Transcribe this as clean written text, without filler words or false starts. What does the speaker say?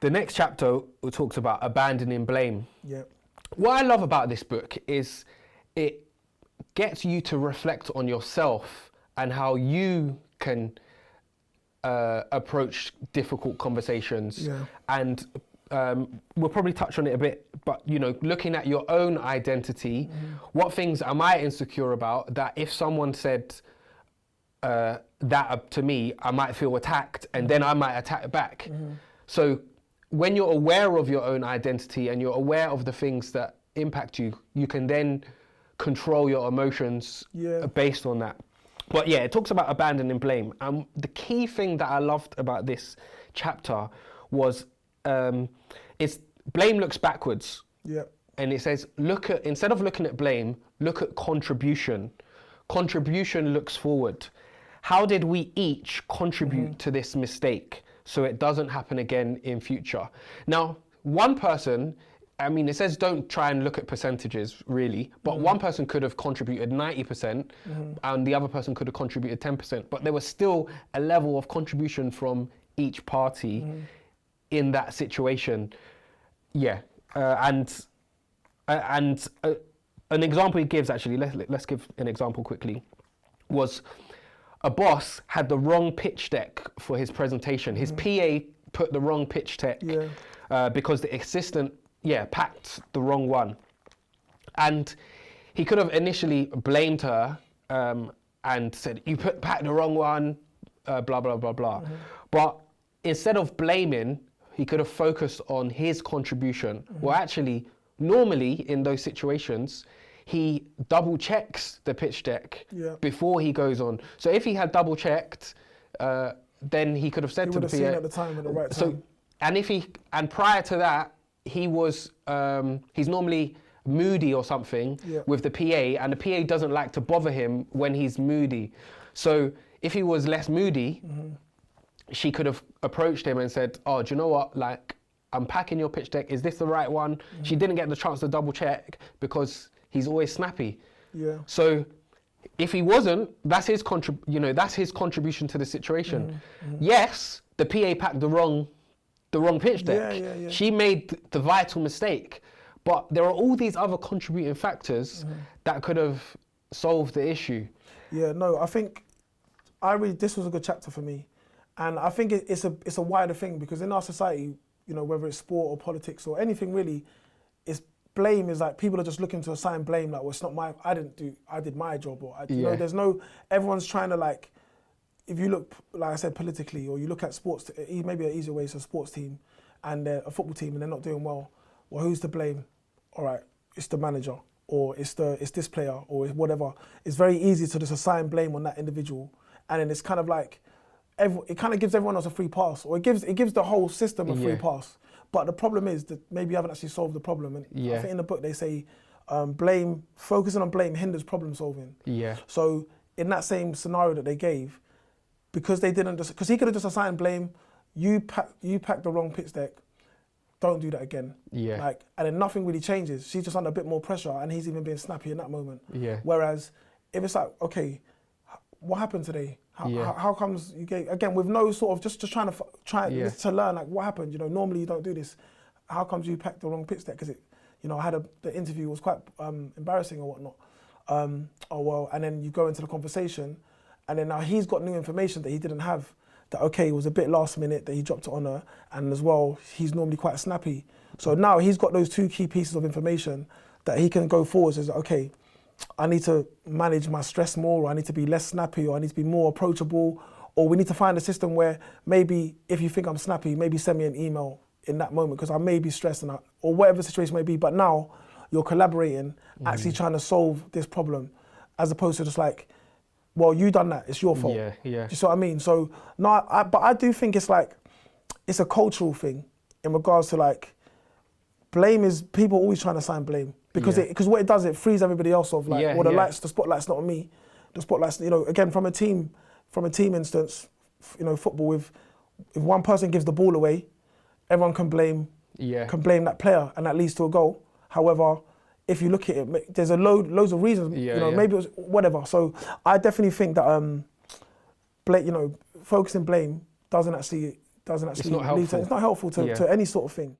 The next chapter talks about abandoning blame. Yeah. What I love about this book is it gets you to reflect on yourself and how you can approach difficult conversations. Yeah. And we'll probably touch on it a bit, but looking at your own identity, what things am I insecure about that if someone said that to me, I might feel attacked and then I might attack back. So when you're aware of your own identity and you're aware of the things that impact you, you can then control your emotions based on that. But yeah, it talks about abandoning blame. And the key thing that I loved about this chapter was it's blame looks backwards. Yeah. And it says, instead of looking at blame, look at contribution. Contribution looks forward. How did we each contribute to this mistake so it doesn't happen again in future? Now, one person, it says don't try and look at percentages really, but one person could have contributed 90% and the other person could have contributed 10%, but there was still a level of contribution from each party in that situation. Yeah, and an example he gives, actually, let's give an example quickly, was a boss had the wrong pitch deck for his presentation. His PA put the wrong pitch deck because the assistant, packed the wrong one. And he could have initially blamed her and said, you packed the wrong one, blah, blah, blah, blah. But instead of blaming, he could have focused on his contribution. Well, actually, normally in those situations, he double checks the pitch deck before he goes on. So if he had double checked, then he could have said to the PA. He would have seen at the time at the right time. And prior to that, he was he's normally moody or something with the PA, and the PA doesn't like to bother him when he's moody. So if he was less moody, she could have approached him and said, oh, do you know what, like, I'm packing your pitch deck, is this the right one? She didn't get the chance to double check because he's always snappy. So if he wasn't, that's his contribution to the situation. Yes, the PA packed the wrong pitch deck. She made the vital mistake, but there are all these other contributing factors that could have solved the issue. Yeah, no, I think this was a good chapter for me, and I think it's a wider thing, because in our society, whether it's sport or politics or anything really, blame is like people are just looking to assign blame, like, well, it's not I did my job, or everyone's trying to, like, if you look, like I said, politically, or you look at sports, maybe an easier way is a sports team and a football team and they're not doing well who's to blame? All right, it's the manager, or it's this player, or whatever. It's very easy to just assign blame on that individual, and then it's kind of like it kind of gives everyone else a free pass, or it gives the whole system a free pass. But the problem is that maybe you haven't actually solved the problem. And I think in the book they say focusing on blame hinders problem solving. So in that same scenario that they gave, because he could have just assigned blame, you packed the wrong pitch deck, don't do that again. And then nothing really changes. She's just under a bit more pressure, and he's even being snappy in that moment. Whereas if it's like, okay, what happened today? How comes you gave, again, with no sort of, just trying to learn, like, what happened? Normally you don't do this. How comes you packed the wrong pitch deck? Because the interview was quite embarrassing or whatnot. And then you go into the conversation, and then now he's got new information that he didn't have. That, okay, it was a bit last minute that he dropped it on her, and as well, he's normally quite snappy. So now he's got those two key pieces of information that he can go forward and say, okay, I need to manage my stress more, or I need to be less snappy, or I need to be more approachable, or we need to find a system where maybe if you think I'm snappy, maybe send me an email in that moment, because I may be stressed or whatever the situation may be, but now you're collaborating, actually trying to solve this problem, as opposed to just like, well, you done that, it's your fault. Do you see what I mean? So, no, but I do think it's like, it's a cultural thing in regards to, like, blame is, people always trying to assign blame. Because what it does, it frees everybody else off, like, the spotlight's not on me. The spotlight's, again, from a team instance, football, if one person gives the ball away, everyone can blame that player, and that leads to a goal. However, if you look at it, there's loads of reasons, maybe it was whatever. So I definitely think that, focusing blame doesn't actually doesn't actually not lead to, helpful. it's not helpful to, Yeah. to any sort of thing.